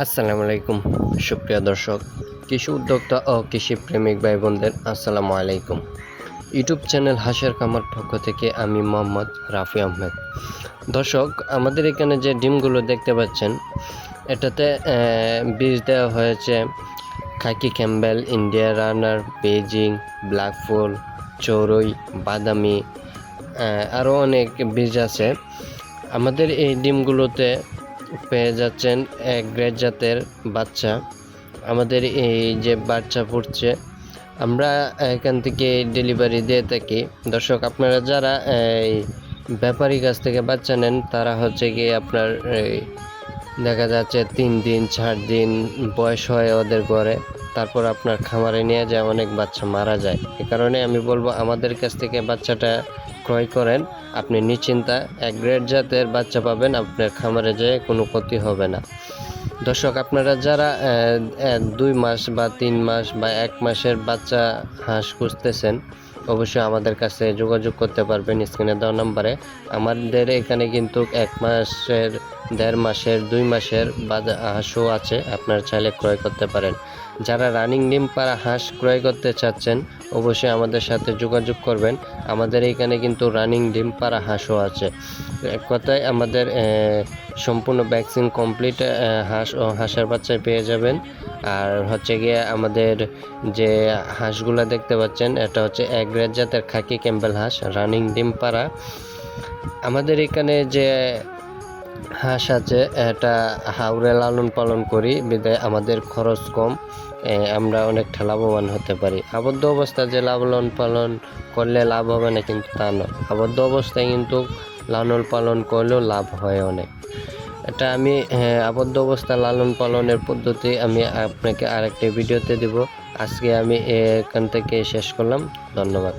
আসসালামু আলাইকুম সুপ্রিয় দর্শক, কৃষি উদ্যোক্তা ও কৃষি প্রেমিক ভাই বোনদের আসসালামু আলাইকুম। ইউটিউব চ্যানেল হাঁসের খামার পক্ষ থেকে আমি মোহাম্মদ রাফি আহমেদ। দর্শক, আমাদের এখানে যে ডিমগুলো দেখতে পাচ্ছেন, এটাতে বীজ দেওয়া হয়েছে khaki Campbell, India runner, Beijing, ব্ল্যাকফুল, চড়ুই, বাদামি, আরও অনেক বীজ আছে। আমাদের এই ডিমগুলোতে পেয়ে যাচ্ছেন এক গ্রেড জাতের বাচ্চা। আমাদের এই যে বাচ্চা ফুটছে, আমরা এখান থেকে ডেলিভারি দিয়ে থাকি। দর্শক, আপনারা যারা এই ব্যাপারী কাছ থেকে বাচ্চা নেন, তারা হচ্ছে গিয়ে আপনার দেখা যাচ্ছে 3 দিন 4 দিন বয়স হয় ওদের ঘরে, তারপর আপনার খামারে নিয়ে যায়, অনেক বাচ্চা মারা যায়। এ কারণে আমি বলবো আমাদের কাছ থেকে বাচ্চাটা ক্রয় করেন। আপনি নিশ্চিন্তা এক গ্রেড জাতের বাচ্চা পাবেন, আপনার খামারে যেয়ে কোনো ক্ষতি হবে না। দর্শক, আপনারা যারা 2 মাস বা 3 মাস বা 1 মাসের বাচ্চা হাঁস খুঁজতেছেন, অবশ্যই আমাদের কাছে যোগাযোগ করতে পারবেন স্ক্রিনে দেওয়া নাম্বারে। আমাদের এখানে কিন্তু 1 মাসের, 1.5 মাসের, 2 মাসের হাঁসও আছে, আপনারা চাইলে ক্রয় করতে পারেন। যারা রানিং ডিম পাড়া হাঁস ক্রয় করতে চাচ্ছেন, অবশ্যই আমাদের সাথে যোগাযোগ করবেন। আমাদের এখানে কিন্তু রানিং ডিম পাড়া হাঁসও আছে। এক কথায় আমাদের সম্পূর্ণ ভ্যাকসিন কমপ্লিট হাঁস ও হাঁসের বাচ্চা পেয়ে যাবেন। আর হচ্ছে গিয়ে আমাদের যে হাঁসগুলো দেখতে পাচ্ছেন, এটা হচ্ছে এক গ্রেড জাতের খাকি ক্যাম্বেল হাঁস, রানিং ডিম পাড়া। আমাদের এখানে যে হাঁস আছে, এটা হাওরে লালন পালন করি, বিধায় আমাদের খরচ কম, আমরা অনেকটা লাভবান হতে পারি। আবদ্ধ অবস্থায় যে লালন পালন করলে লাভ হবে না কিন্তু তা নয়, আবদ্ধ অবস্থায় কিন্তু লালন পালন করলেও লাভ হয় অনেক। এটা আমি আবদ্ধ অবস্থা লালন পালনের পদ্ধতি আমি আপনাকে আরেকটি ভিডিওতে দিব। আজকে আমি এখান থেকে শেষ করলাম। ধন্যবাদ।